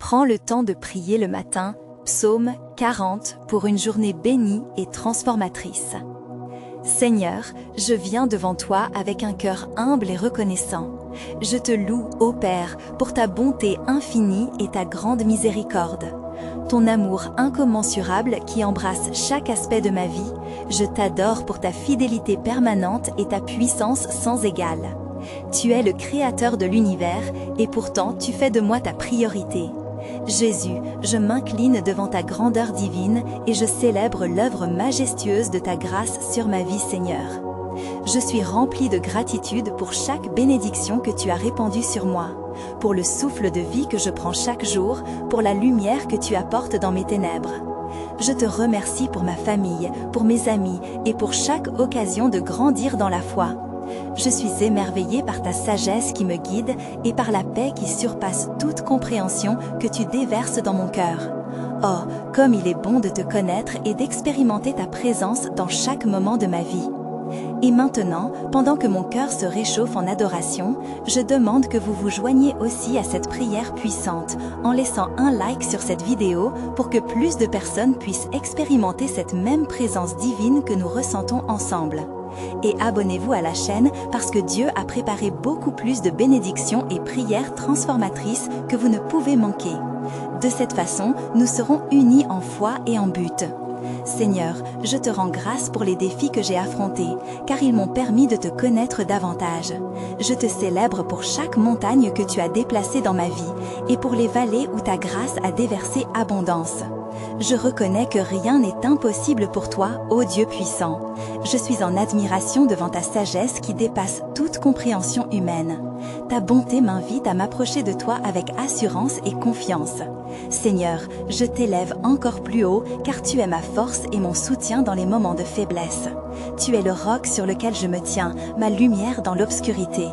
Prends le temps de prier le matin, psaume 40, pour une journée bénie et transformatrice. Seigneur, je viens devant toi avec un cœur humble et reconnaissant. Je te loue, ô Père, pour ta bonté infinie et ta grande miséricorde. Ton amour incommensurable qui embrasse chaque aspect de ma vie, je t'adore pour ta fidélité permanente et ta puissance sans égale. Tu es le créateur de l'univers et pourtant tu fais de moi ta priorité. Jésus, je m'incline devant ta grandeur divine et je célèbre l'œuvre majestueuse de ta grâce sur ma vie, Seigneur. Je suis rempli de gratitude pour chaque bénédiction que tu as répandue sur moi, pour le souffle de vie que je prends chaque jour, pour la lumière que tu apportes dans mes ténèbres. Je te remercie pour ma famille, pour mes amis et pour chaque occasion de grandir dans la foi. Je suis émerveillée par ta sagesse qui me guide et par la paix qui surpasse toute compréhension que tu déverses dans mon cœur. Oh, comme il est bon de te connaître et d'expérimenter ta présence dans chaque moment de ma vie. Et maintenant, pendant que mon cœur se réchauffe en adoration, je demande que vous vous joigniez aussi à cette prière puissante en laissant un like sur cette vidéo pour que plus de personnes puissent expérimenter cette même présence divine que nous ressentons ensemble. Et abonnez-vous à la chaîne parce que Dieu a préparé beaucoup plus de bénédictions et prières transformatrices que vous ne pouvez manquer. De cette façon, nous serons unis en foi et en but. Seigneur, je te rends grâce pour les défis que j'ai affrontés, car ils m'ont permis de te connaître davantage. Je te célèbre pour chaque montagne que tu as déplacée dans ma vie, et pour les vallées où ta grâce a déversé abondance. Je reconnais que rien n'est impossible pour toi, ô Dieu puissant. Je suis en admiration devant ta sagesse qui dépasse toute compréhension humaine. Ta bonté m'invite à m'approcher de toi avec assurance et confiance. Seigneur, je t'élève encore plus haut car tu es ma force et mon soutien dans les moments de faiblesse. Tu es le roc sur lequel je me tiens, ma lumière dans l'obscurité.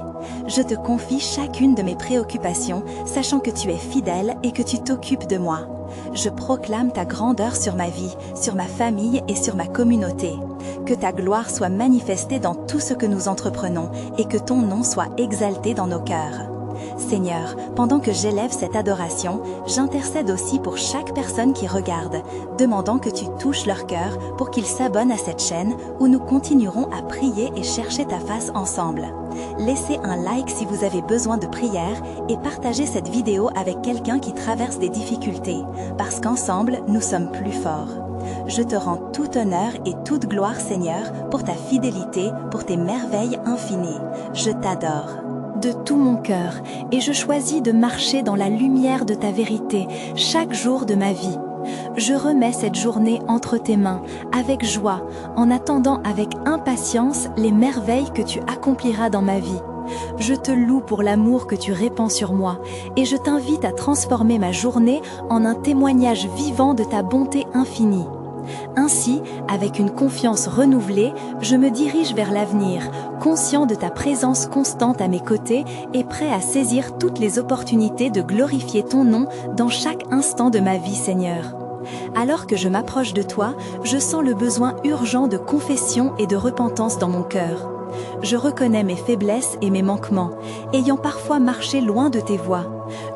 Je te confie chacune de mes préoccupations, sachant que tu es fidèle et que tu t'occupes de moi. Je proclame ta grandeur sur ma vie, sur ma famille et sur ma communauté. Que ta gloire soit manifestée dans tout ce que nous entreprenons et que ton nom soit exalté dans nos cœurs. Seigneur, pendant que j'élève cette adoration, j'intercède aussi pour chaque personne qui regarde, demandant que tu touches leur cœur pour qu'ils s'abonnent à cette chaîne où nous continuerons à prier et chercher ta face ensemble. Laissez un like si vous avez besoin de prière et partagez cette vidéo avec quelqu'un qui traverse des difficultés, parce qu'ensemble, nous sommes plus forts. Je te rends tout honneur et toute gloire, Seigneur, pour ta fidélité, pour tes merveilles infinies. Je t'adore de tout mon cœur et je choisis de marcher dans la lumière de ta vérité chaque jour de ma vie. Je remets cette journée entre tes mains avec joie, en attendant avec impatience les merveilles que tu accompliras dans ma vie. Je te loue pour l'amour que tu répands sur moi et je t'invite à transformer ma journée en un témoignage vivant de ta bonté infinie. Ainsi, avec une confiance renouvelée, je me dirige vers l'avenir, conscient de ta présence constante à mes côtés et prêt à saisir toutes les opportunités de glorifier ton nom dans chaque instant de ma vie, Seigneur. Alors que je m'approche de toi, je sens le besoin urgent de confession et de repentance dans mon cœur. Je reconnais mes faiblesses et mes manquements, ayant parfois marché loin de tes voies.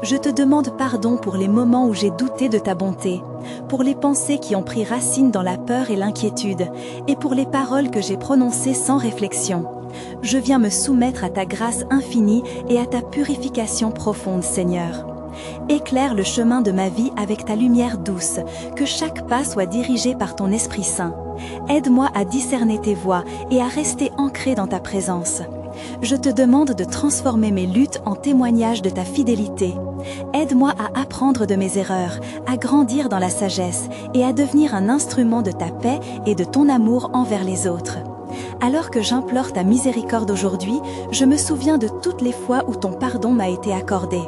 Je te demande pardon pour les moments où j'ai douté de ta bonté, pour les pensées qui ont pris racine dans la peur et l'inquiétude, et pour les paroles que j'ai prononcées sans réflexion. Je viens me soumettre à ta grâce infinie et à ta purification profonde, Seigneur. Éclaire le chemin de ma vie avec ta lumière douce, que chaque pas soit dirigé par ton Esprit Saint. Aide-moi à discerner tes voies et à rester ancré dans ta présence. Je te demande de transformer mes luttes en témoignages de ta fidélité. Aide-moi à apprendre de mes erreurs, à grandir dans la sagesse et à devenir un instrument de ta paix et de ton amour envers les autres. Alors que j'implore ta miséricorde aujourd'hui, je me souviens de toutes les fois où ton pardon m'a été accordé,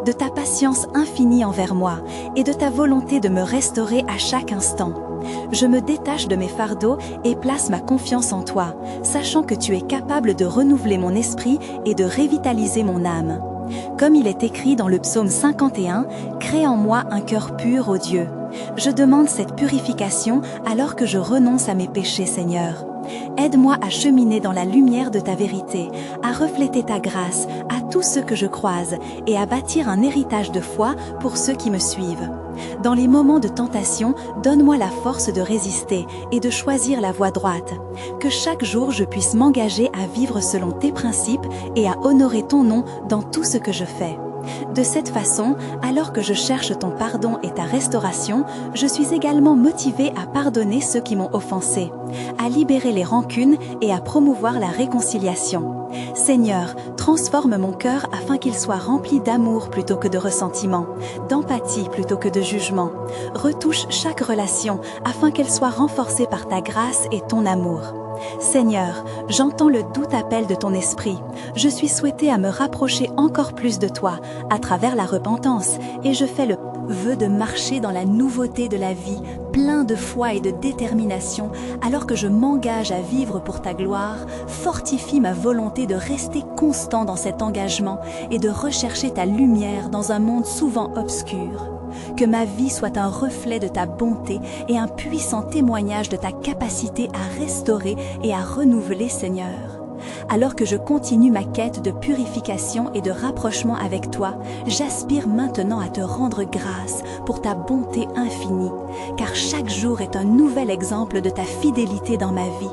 de ta patience infinie envers moi et de ta volonté de me restaurer à chaque instant. Je me détache de mes fardeaux et place ma confiance en toi, sachant que tu es capable de renouveler mon esprit et de revitaliser mon âme. Comme il est écrit dans le psaume 51, « Crée en moi un cœur pur, ô Dieu ». Je demande cette purification alors que je renonce à mes péchés, Seigneur. Aide-moi à cheminer dans la lumière de ta vérité, à refléter ta grâce à tous ceux que je croise et à bâtir un héritage de foi pour ceux qui me suivent. Dans les moments de tentation, donne-moi la force de résister et de choisir la voie droite. Que chaque jour je puisse m'engager à vivre selon tes principes et à honorer ton nom dans tout ce que je fais. De cette façon, alors que je cherche ton pardon et ta restauration, je suis également motivée à pardonner ceux qui m'ont offensé, à libérer les rancunes et à promouvoir la réconciliation. Seigneur, transforme mon cœur afin qu'il soit rempli d'amour plutôt que de ressentiment, d'empathie plutôt que de jugement. Retouche chaque relation afin qu'elle soit renforcée par ta grâce et ton amour. Seigneur, j'entends le doux appel de ton esprit. Je suis souhaitée à me rapprocher encore plus de toi à travers la repentance et je fais le vœu de marcher dans la nouveauté de la vie, plein de foi et de détermination, alors que je m'engage à vivre pour ta gloire. Fortifie ma volonté de rester constant dans cet engagement et de rechercher ta lumière dans un monde souvent obscur. Que ma vie soit un reflet de ta bonté et un puissant témoignage de ta capacité à restaurer et à renouveler, Seigneur. Alors que je continue ma quête de purification et de rapprochement avec toi, j'aspire maintenant à te rendre grâce pour ta bonté infinie, car chaque jour est un nouvel exemple de ta fidélité dans ma vie.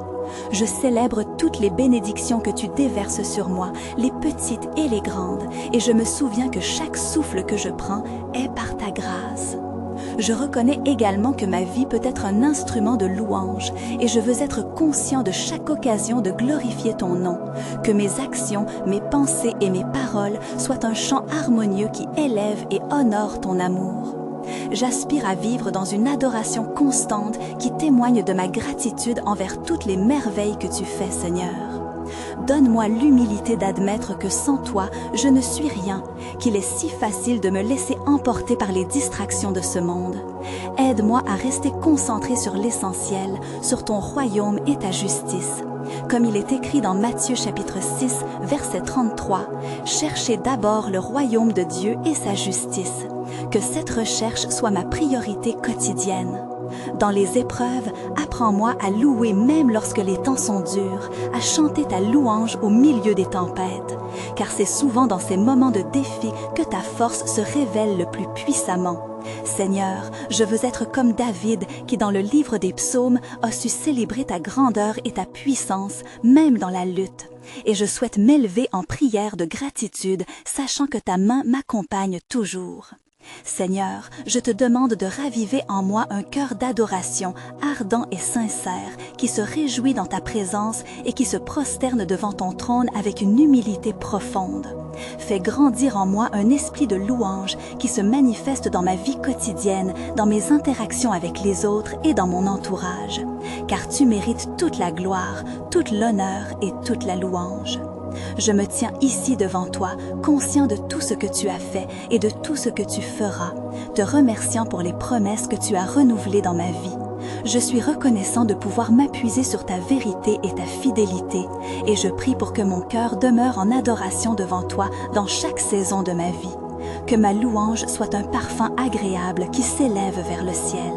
Je célèbre toutes les bénédictions que tu déverses sur moi, les petites et les grandes, et je me souviens que chaque souffle que je prends est par ta grâce. Je reconnais également que ma vie peut être un instrument de louange, et je veux être conscient de chaque occasion de glorifier ton nom, que mes actions, mes pensées et mes paroles soient un chant harmonieux qui élève et honore ton amour. J'aspire à vivre dans une adoration constante qui témoigne de ma gratitude envers toutes les merveilles que tu fais, Seigneur. Donne-moi l'humilité d'admettre que sans toi, je ne suis rien, qu'il est si facile de me laisser emporter par les distractions de ce monde. Aide-moi à rester concentré sur l'essentiel, sur ton royaume et ta justice. Comme il est écrit dans Matthieu chapitre 6, verset 33, « Cherchez d'abord le royaume de Dieu et sa justice. » Que cette recherche soit ma priorité quotidienne. Dans les épreuves, apprends-moi à louer même lorsque les temps sont durs, à chanter ta louange au milieu des tempêtes, car c'est souvent dans ces moments de défi que ta force se révèle le plus puissamment. Seigneur, je veux être comme David qui dans le livre des psaumes a su célébrer ta grandeur et ta puissance même dans la lutte. Et je souhaite m'élever en prière de gratitude, sachant que ta main m'accompagne toujours. Seigneur, je te demande de raviver en moi un cœur d'adoration ardent et sincère qui se réjouit dans ta présence et qui se prosterne devant ton trône avec une humilité profonde. Fais grandir en moi un esprit de louange qui se manifeste dans ma vie quotidienne, dans mes interactions avec les autres et dans mon entourage, car tu mérites toute la gloire, toute l'honneur et toute la louange. Je me tiens ici devant toi, conscient de tout ce que tu as fait et de tout ce que tu feras, te remerciant pour les promesses que tu as renouvelées dans ma vie. Je suis reconnaissant de pouvoir m'appuyer sur ta vérité et ta fidélité, et je prie pour que mon cœur demeure en adoration devant toi dans chaque saison de ma vie. Que ma louange soit un parfum agréable qui s'élève vers le ciel.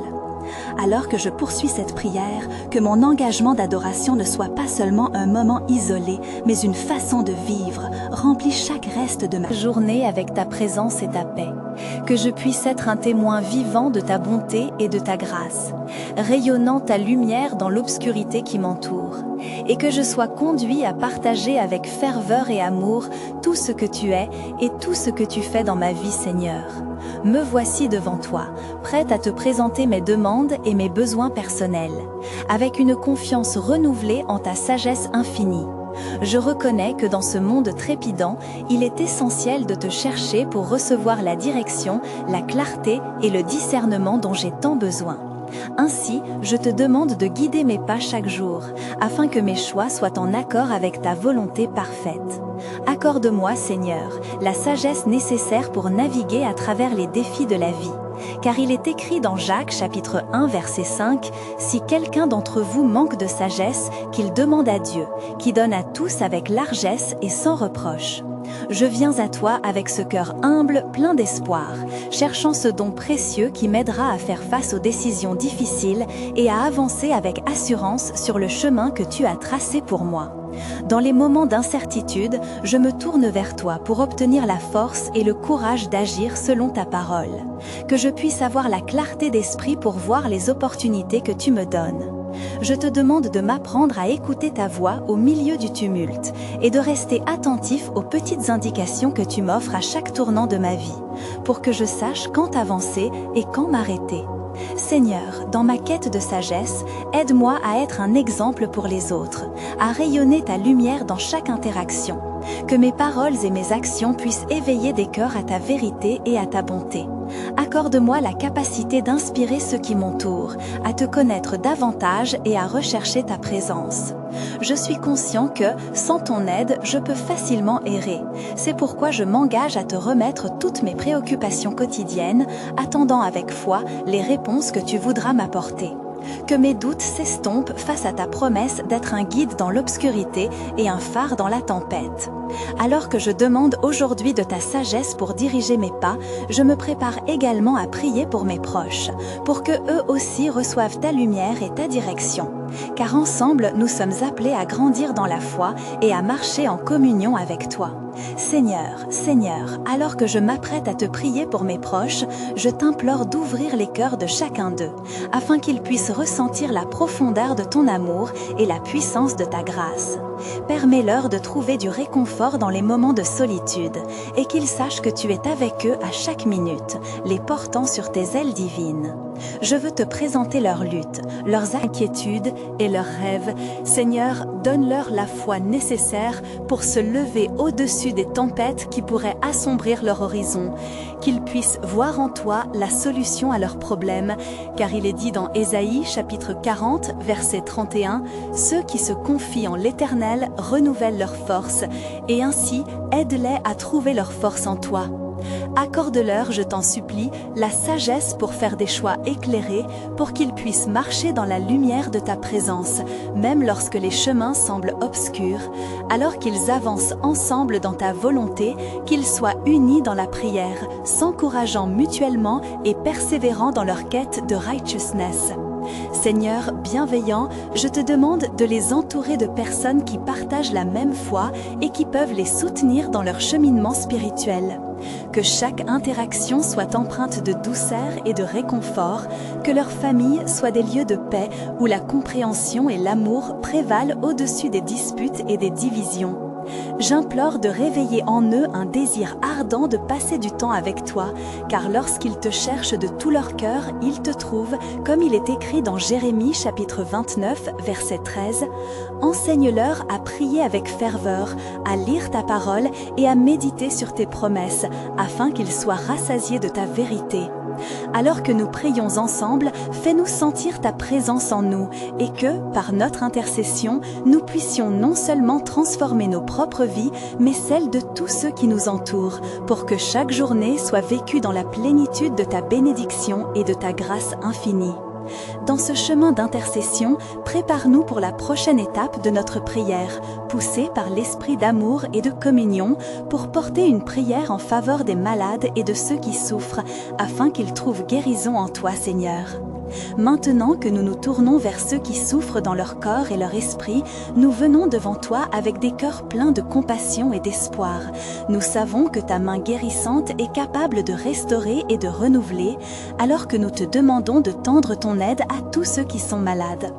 Alors que je poursuis cette prière, que mon engagement d'adoration ne soit pas seulement un moment isolé, mais une façon de vivre, remplie chaque reste de ma journée avec ta présence et ta paix. Que je puisse être un témoin vivant de ta bonté et de ta grâce, rayonnant ta lumière dans l'obscurité qui m'entoure, et que je sois conduit à partager avec ferveur et amour tout ce que tu es et tout ce que tu fais dans ma vie, Seigneur. Me voici devant toi, prête à te présenter mes demandes et mes besoins personnels, avec une confiance renouvelée en ta sagesse infinie. Je reconnais que dans ce monde trépidant, il est essentiel de te chercher pour recevoir la direction, la clarté et le discernement dont j'ai tant besoin. Ainsi, je te demande de guider mes pas chaque jour, afin que mes choix soient en accord avec ta volonté parfaite. Accorde-moi, Seigneur, la sagesse nécessaire pour naviguer à travers les défis de la vie, Car il est écrit dans Jacques chapitre 1 verset 5, « Si quelqu'un d'entre vous manque de sagesse, qu'il demande à Dieu, qui donne à tous avec largesse et sans reproche. » Je viens à toi avec ce cœur humble, plein d'espoir, cherchant ce don précieux qui m'aidera à faire face aux décisions difficiles et à avancer avec assurance sur le chemin que tu as tracé pour moi. Dans les moments d'incertitude, je me tourne vers toi pour obtenir la force et le courage d'agir selon ta parole. Que je puisse avoir la clarté d'esprit pour voir les opportunités que tu me donnes. Je te demande de m'apprendre à écouter ta voix au milieu du tumulte et de rester attentif aux petites indications que tu m'offres à chaque tournant de ma vie, pour que je sache quand avancer et quand m'arrêter. Seigneur, dans ma quête de sagesse, aide-moi à être un exemple pour les autres, à rayonner ta lumière dans chaque interaction, que mes paroles et mes actions puissent éveiller des cœurs à ta vérité et à ta bonté. Accorde-moi la capacité d'inspirer ceux qui m'entourent, à te connaître davantage et à rechercher ta présence. Je suis conscient que, sans ton aide, je peux facilement errer. C'est pourquoi je m'engage à te remettre toutes mes préoccupations quotidiennes, attendant avec foi les réponses que tu voudras m'apporter. Que mes doutes s'estompent face à ta promesse d'être un guide dans l'obscurité et un phare dans la tempête. Alors que je demande aujourd'hui de ta sagesse pour diriger mes pas, je me prépare également à prier pour mes proches, pour que eux aussi reçoivent ta lumière et ta direction. Car ensemble, nous sommes appelés à grandir dans la foi et à marcher en communion avec toi. Seigneur, Seigneur, alors que je m'apprête à te prier pour mes proches, je t'implore d'ouvrir les cœurs de chacun d'eux, afin qu'ils puissent ressentir la profondeur de ton amour et la puissance de ta grâce. Permets-leur de trouver du réconfort dans les moments de solitude, et qu'ils sachent que tu es avec eux à chaque minute, les portant sur tes ailes divines. Je veux te présenter leurs luttes, leurs inquiétudes et leurs rêves. Seigneur, donne-leur la foi nécessaire pour se lever au-dessus des tempêtes qui pourraient assombrir leur horizon, qu'ils puissent voir en toi la solution à leurs problèmes, car il est dit dans Ésaïe chapitre 40, verset 31, « Ceux qui se confient en l'Éternel renouvellent leur force, et ainsi aide-les à trouver leur force en toi. » Accorde-leur, je t'en supplie, la sagesse pour faire des choix éclairés, pour qu'ils puissent marcher dans la lumière de ta présence, même lorsque les chemins semblent obscurs, alors qu'ils avancent ensemble dans ta volonté, qu'ils soient unis dans la prière, s'encourageant mutuellement et persévérant dans leur quête de righteousness. Seigneur bienveillant, je te demande de les entourer de personnes qui partagent la même foi et qui peuvent les soutenir dans leur cheminement spirituel. Que chaque interaction soit empreinte de douceur et de réconfort, que leur famille soit des lieux de paix où la compréhension et l'amour prévalent au-dessus des disputes et des divisions. J'implore de réveiller en eux un désir ardent de passer du temps avec toi, car lorsqu'ils te cherchent de tout leur cœur, ils te trouvent, comme il est écrit dans Jérémie chapitre 29, verset 13. Enseigne-leur à prier avec ferveur, à lire ta parole et à méditer sur tes promesses, afin qu'ils soient rassasiés de ta vérité. Alors que nous prions ensemble, fais-nous sentir ta présence en nous et que, par notre intercession, nous puissions non seulement transformer nos propres vies, mais celles de tous ceux qui nous entourent, pour que chaque journée soit vécue dans la plénitude de ta bénédiction et de ta grâce infinie. Dans ce chemin d'intercession, prépare-nous pour la prochaine étape de notre prière, poussée par l'esprit d'amour et de communion, pour porter une prière en faveur des malades et de ceux qui souffrent, afin qu'ils trouvent guérison en toi, Seigneur. Maintenant que nous nous tournons vers ceux qui souffrent dans leur corps et leur esprit, nous venons devant toi avec des cœurs pleins de compassion et d'espoir. Nous savons que ta main guérissante est capable de restaurer et de renouveler, alors que nous te demandons de tendre ton aide à tous ceux qui sont malades.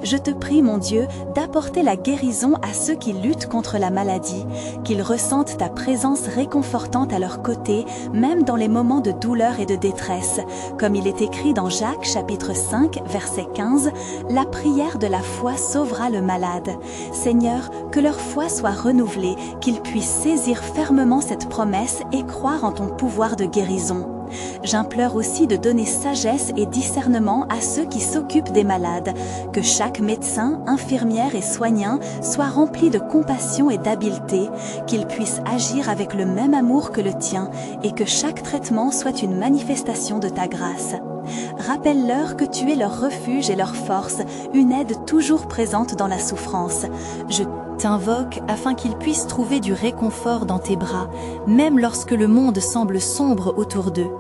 Je te prie, mon Dieu, d'apporter la guérison à ceux qui luttent contre la maladie, qu'ils ressentent ta présence réconfortante à leur côté, même dans les moments de douleur et de détresse. Comme il est écrit dans Jacques chapitre 5, verset 15, « La prière de la foi sauvera le malade. » Seigneur, que leur foi soit renouvelée, qu'ils puissent saisir fermement cette promesse et croire en ton pouvoir de guérison. J'implore aussi de donner sagesse et discernement à ceux qui s'occupent des malades, que chaque médecin, infirmière et soignant soit rempli de compassion et d'habileté, qu'il puisse agir avec le même amour que le tien et que chaque traitement soit une manifestation de ta grâce. Rappelle-leur que tu es leur refuge et leur force, une aide toujours présente dans la souffrance. Je t'invoque afin qu'ils puissent trouver du réconfort dans tes bras, même lorsque le monde semble sombre autour d'eux.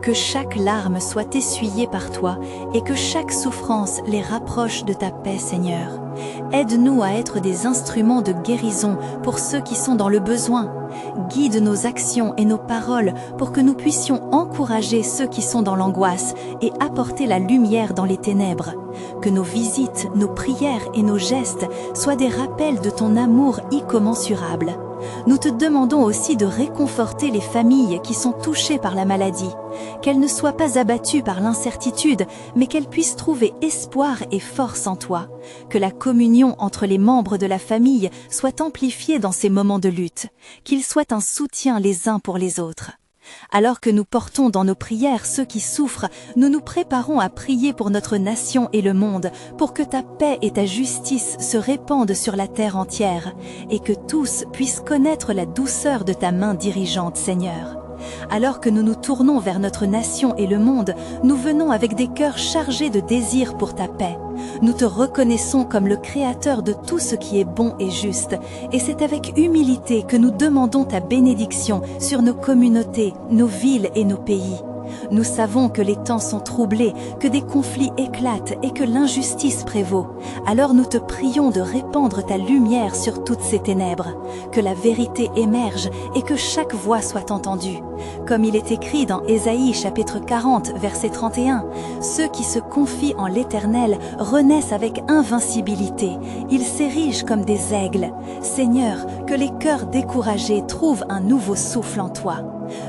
Que chaque larme soit essuyée par toi et que chaque souffrance les rapproche de ta paix, Seigneur. Aide-nous à être des instruments de guérison pour ceux qui sont dans le besoin. Guide nos actions et nos paroles pour que nous puissions encourager ceux qui sont dans l'angoisse et apporter la lumière dans les ténèbres. Que nos visites, nos prières et nos gestes soient des rappels de ton amour incommensurable. Nous te demandons aussi de réconforter les familles qui sont touchées par la maladie, qu'elles ne soient pas abattues par l'incertitude, mais qu'elles puissent trouver espoir et force en toi, que la communion entre les membres de la famille soit amplifiée dans ces moments de lutte, qu'ils soient un soutien les uns pour les autres. Alors que nous portons dans nos prières ceux qui souffrent, nous nous préparons à prier pour notre nation et le monde, pour que ta paix et ta justice se répandent sur la terre entière, et que tous puissent connaître la douceur de ta main dirigeante, Seigneur. Alors que nous nous tournons vers notre nation et le monde, nous venons avec des cœurs chargés de désir pour ta paix. Nous te reconnaissons comme le Créateur de tout ce qui est bon et juste, et c'est avec humilité que nous demandons ta bénédiction sur nos communautés, nos villes et nos pays. Nous savons que les temps sont troublés, que des conflits éclatent et que l'injustice prévaut. Alors nous te prions de répandre ta lumière sur toutes ces ténèbres, que la vérité émerge et que chaque voix soit entendue. Comme il est écrit dans Ésaïe chapitre 40, verset 31, « Ceux qui se confient en l'Éternel renaissent avec invincibilité. Ils s'érigent comme des aigles. Seigneur, que les cœurs découragés trouvent un nouveau souffle en toi. »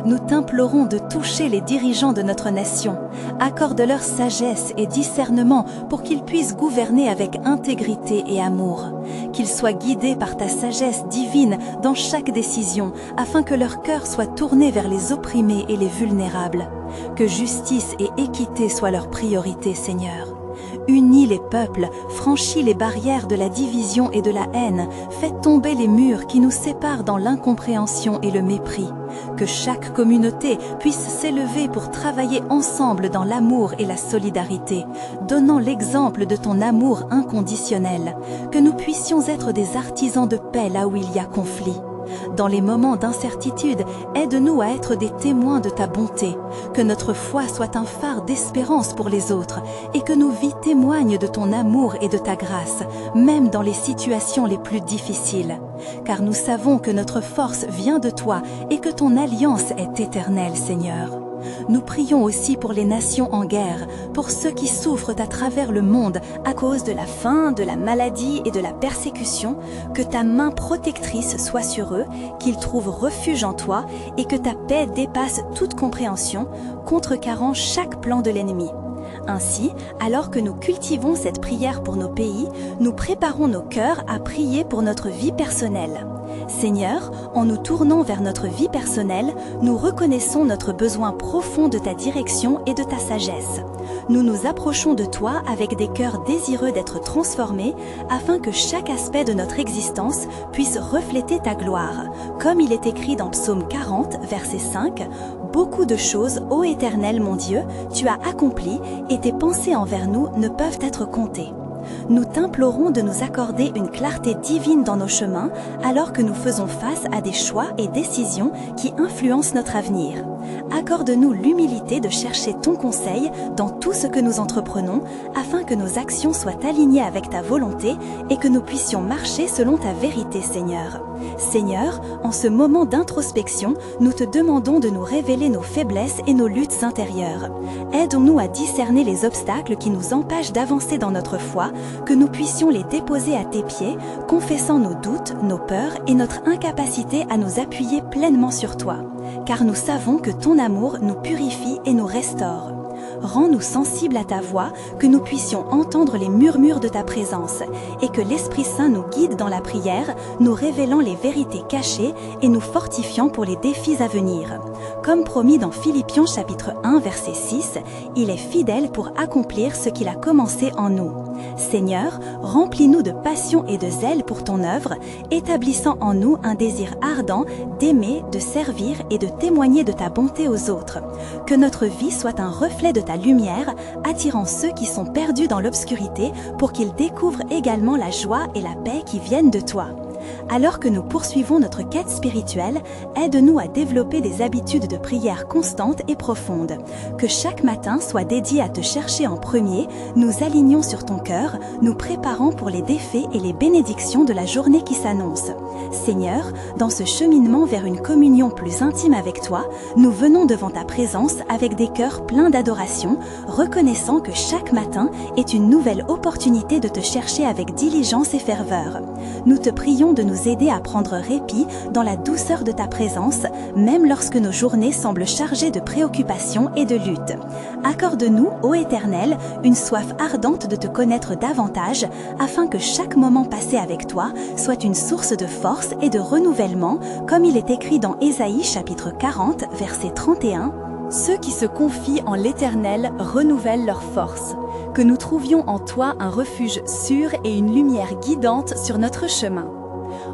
Nous t'implorons de toucher les dirigeants de notre nation. Accorde-leur sagesse et discernement pour qu'ils puissent gouverner avec intégrité et amour. Qu'ils soient guidés par ta sagesse divine dans chaque décision, afin que leur cœur soit tourné vers les opprimés et les vulnérables. Que justice et équité soient leur priorité, Seigneur. Unis les peuples, franchis les barrières de la division et de la haine, fais tomber les murs qui nous séparent dans l'incompréhension et le mépris. Que chaque communauté puisse s'élever pour travailler ensemble dans l'amour et la solidarité, donnant l'exemple de ton amour inconditionnel. Que nous puissions être des artisans de paix là où il y a conflit. Dans les moments d'incertitude, aide-nous à être des témoins de ta bonté, que notre foi soit un phare d'espérance pour les autres et que nos vies témoignent de ton amour et de ta grâce, même dans les situations les plus difficiles. Car nous savons que notre force vient de toi et que ton alliance est éternelle, Seigneur. Nous prions aussi pour les nations en guerre, pour ceux qui souffrent à travers le monde à cause de la faim, de la maladie et de la persécution, que ta main protectrice soit sur eux, qu'ils trouvent refuge en toi et que ta paix dépasse toute compréhension, contrecarrant chaque plan de l'ennemi. Ainsi, alors que nous cultivons cette prière pour nos pays, nous préparons nos cœurs à prier pour notre vie personnelle. Seigneur, en nous tournant vers notre vie personnelle, nous reconnaissons notre besoin profond de ta direction et de ta sagesse. Nous nous approchons de toi avec des cœurs désireux d'être transformés afin que chaque aspect de notre existence puisse refléter ta gloire. Comme il est écrit dans Psaume 40, verset 5, « Beaucoup de choses, ô Éternel mon Dieu, tu as accompli et tes pensées envers nous ne peuvent être comptées. » Nous t'implorons de nous accorder une clarté divine dans nos chemins alors que nous faisons face à des choix et décisions qui influencent notre avenir. Accorde-nous l'humilité de chercher ton conseil dans tout ce que nous entreprenons afin que nos actions soient alignées avec ta volonté et que nous puissions marcher selon ta vérité, Seigneur. Seigneur, en ce moment d'introspection, nous te demandons de nous révéler nos faiblesses et nos luttes intérieures. Aide-nous à discerner les obstacles qui nous empêchent d'avancer dans notre foi, que nous puissions les déposer à tes pieds, confessant nos doutes, nos peurs et notre incapacité à nous appuyer pleinement sur toi. Car nous savons que ton amour nous purifie et nous restaure. Rends-nous sensibles à ta voix, que nous puissions entendre les murmures de ta présence, et que l'Esprit Saint nous guide dans la prière, nous révélant les vérités cachées et nous fortifiant pour les défis à venir. Comme promis dans Philippiens chapitre 1 verset 6, il est fidèle pour accomplir ce qu'il a commencé en nous. Seigneur, remplis-nous de passion et de zèle pour ton œuvre, établissant en nous un désir ardent d'aimer, de servir et de témoigner de ta bonté aux autres. Que notre vie soit un reflet de ta lumière, attirant ceux qui sont perdus dans l'obscurité pour qu'ils découvrent également la joie et la paix qui viennent de toi. Alors que nous poursuivons notre quête spirituelle, aide-nous à développer des habitudes de prière constantes et profondes. Que chaque matin soit dédié à te chercher en premier, nous alignons sur ton cœur, nous préparant pour les défaits et les bénédictions de la journée qui s'annonce. Seigneur, dans ce cheminement vers une communion plus intime avec toi, nous venons devant ta présence avec des cœurs pleins d'adoration, reconnaissant que chaque matin est une nouvelle opportunité de te chercher avec diligence et ferveur. Nous te prions de nous aider à prendre répit dans la douceur de ta présence, même lorsque nos journées semblent chargées de préoccupations et de luttes. Accorde-nous, ô Éternel, une soif ardente de te connaître davantage, afin que chaque moment passé avec toi soit une source de force et de renouvellement, comme il est écrit dans Ésaïe chapitre 40, verset 31. Ceux qui se confient en l'Éternel renouvellent leur force. Que nous trouvions en toi un refuge sûr et une lumière guidante sur notre chemin.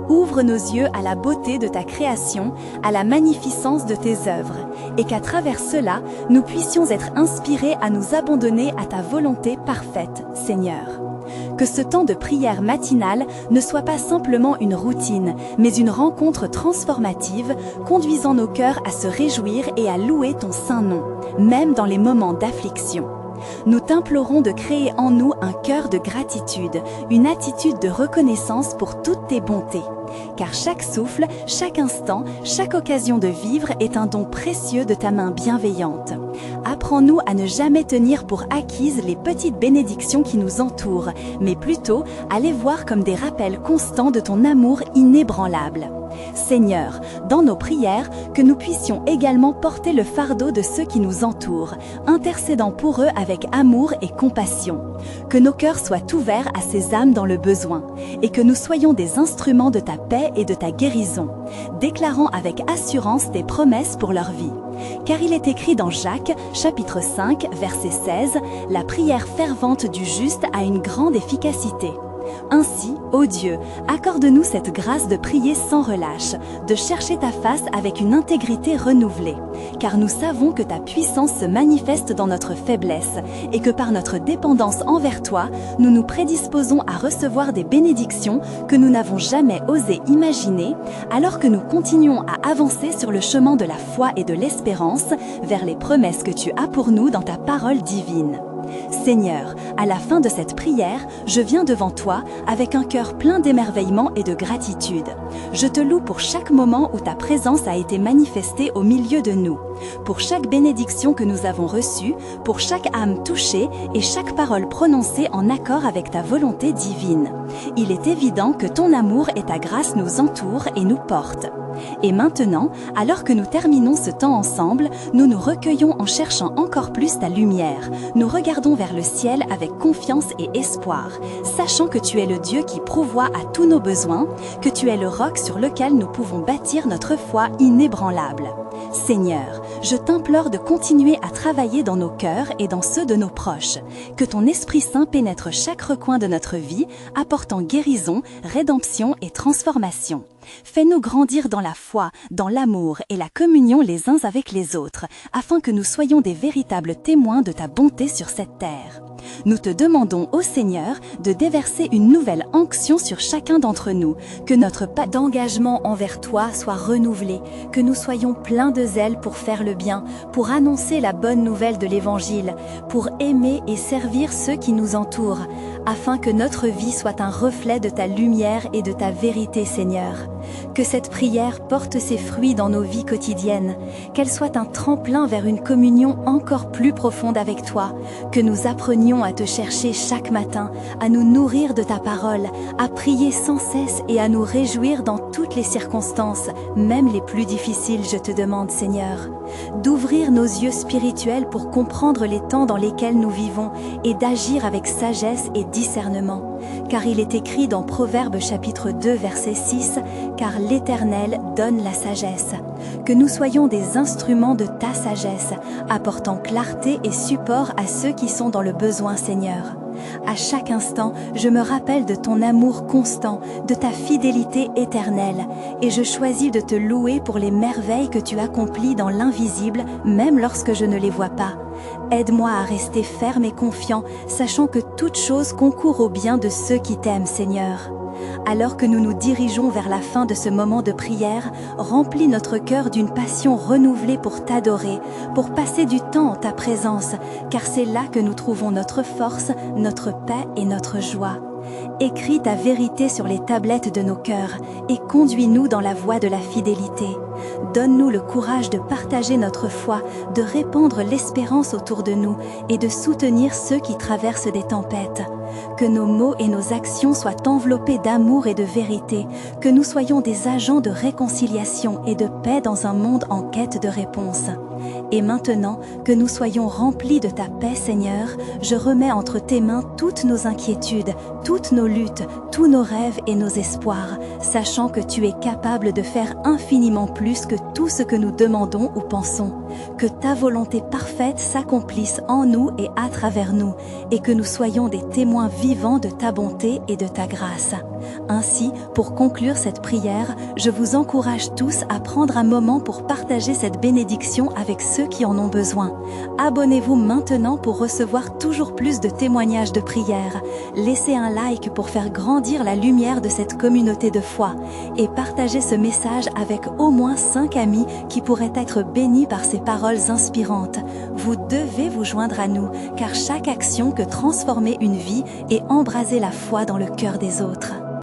Ouvre nos yeux à la beauté de ta création, à la magnificence de tes œuvres, et qu'à travers cela, nous puissions être inspirés à nous abandonner à ta volonté parfaite, Seigneur. Que ce temps de prière matinale ne soit pas simplement une routine, mais une rencontre transformative, conduisant nos cœurs à se réjouir et à louer ton saint nom, même dans les moments d'affliction. Nous t'implorons de créer en nous un cœur de gratitude, une attitude de reconnaissance pour toutes tes bontés. Car chaque souffle, chaque instant, chaque occasion de vivre est un don précieux de ta main bienveillante. Apprends-nous à ne jamais tenir pour acquises les petites bénédictions qui nous entourent, mais plutôt à les voir comme des rappels constants de ton amour inébranlable. Seigneur, dans nos prières, que nous puissions également porter le fardeau de ceux qui nous entourent, intercédant pour eux avec amour et compassion. Que nos cœurs soient ouverts à ces âmes dans le besoin, et que nous soyons des instruments de ta paix et de ta guérison, déclarant avec assurance tes promesses pour leur vie. Car il est écrit dans Jacques, chapitre 5, verset 16, « La prière fervente du juste a une grande efficacité ». Ainsi, ô Dieu, accorde-nous cette grâce de prier sans relâche, de chercher ta face avec une intégrité renouvelée, car nous savons que ta puissance se manifeste dans notre faiblesse et que par notre dépendance envers toi, nous nous prédisposons à recevoir des bénédictions que nous n'avons jamais osé imaginer, alors que nous continuons à avancer sur le chemin de la foi et de l'espérance vers les promesses que tu as pour nous dans ta parole divine. Seigneur, à la fin de cette prière, je viens devant toi avec un cœur plein d'émerveillement et de gratitude. Je te loue pour chaque moment où ta présence a été manifestée au milieu de nous, pour chaque bénédiction que nous avons reçue, pour chaque âme touchée et chaque parole prononcée en accord avec ta volonté divine. Il est évident que ton amour et ta grâce nous entourent et nous portent. Et maintenant, alors que nous terminons ce temps ensemble, nous nous recueillons en cherchant encore plus ta lumière. Nous regardons vers le ciel avec confiance et espoir, sachant que tu es le Dieu qui pourvoit à tous nos besoins, que tu es le roc sur lequel nous pouvons bâtir notre foi inébranlable. Seigneur, je t'implore de continuer à travailler dans nos cœurs et dans ceux de nos proches. Que ton Esprit Saint pénètre chaque recoin de notre vie, apportant guérison, rédemption et transformation. Fais-nous grandir dans la foi, dans l'amour et la communion les uns avec les autres, afin que nous soyons des véritables témoins de ta bonté sur cette terre. Nous te demandons, ô Seigneur, de déverser une nouvelle onction sur chacun d'entre nous, que notre pas d'engagement envers toi soit renouvelé, que nous soyons pleins de zèle pour faire le bien, pour annoncer la bonne nouvelle de l'Évangile, pour aimer et servir ceux qui nous entourent, afin que notre vie soit un reflet de ta lumière et de ta vérité, Seigneur. Que cette prière porte ses fruits dans nos vies quotidiennes, qu'elle soit un tremplin vers une communion encore plus profonde avec toi, que nous apprenions à te chercher chaque matin, à nous nourrir de ta parole, à prier sans cesse et à nous réjouir dans toutes les circonstances, même les plus difficiles, je te demande, Seigneur, d'ouvrir nos yeux spirituels pour comprendre les temps dans lesquels nous vivons et d'agir avec sagesse et discernement. Car il est écrit dans Proverbes chapitre 2 verset 6, « Car l'Éternel donne la sagesse ». Que nous soyons des instruments de ta sagesse, apportant clarté et support à ceux qui sont dans le besoin, Seigneur. À chaque instant, je me rappelle de ton amour constant, de ta fidélité éternelle, et je choisis de te louer pour les merveilles que tu accomplis dans l'invisible, même lorsque je ne les vois pas. Aide-moi à rester ferme et confiant, sachant que toute chose concourt au bien de ceux qui t'aiment, Seigneur. Alors que nous nous dirigeons vers la fin de ce moment de prière, remplis notre cœur d'une passion renouvelée pour t'adorer, pour passer du temps en ta présence, car c'est là que nous trouvons notre force, notre paix et notre joie. Écris ta vérité sur les tablettes de nos cœurs et conduis-nous dans la voie de la fidélité. Donne-nous le courage de partager notre foi, de répandre l'espérance autour de nous et de soutenir ceux qui traversent des tempêtes. Que nos mots et nos actions soient enveloppés d'amour et de vérité, que nous soyons des agents de réconciliation et de paix dans un monde en quête de réponse. Et maintenant, que nous soyons remplis de ta paix, Seigneur, je remets entre tes mains toutes nos inquiétudes, toutes nos luttes, tous nos rêves et nos espoirs, sachant que tu es capable de faire infiniment plus que tout ce que nous demandons ou pensons. Que ta volonté parfaite s'accomplisse en nous et à travers nous, et que nous soyons des témoins vivants de ta bonté et de ta grâce. Ainsi, pour conclure cette prière, je vous encourage tous à prendre un moment pour partager cette bénédiction avec ceux qui en ont besoin. Abonnez-vous maintenant pour recevoir toujours plus de témoignages de prière. Laissez un like pour faire grandir la lumière de cette communauté de foi et partagez ce message avec au moins 5 amis qui pourraient être bénis par ces paroles inspirantes. Vous devez vous joindre à nous, car chaque action peut transformer une vie et embraser la foi dans le cœur des autres.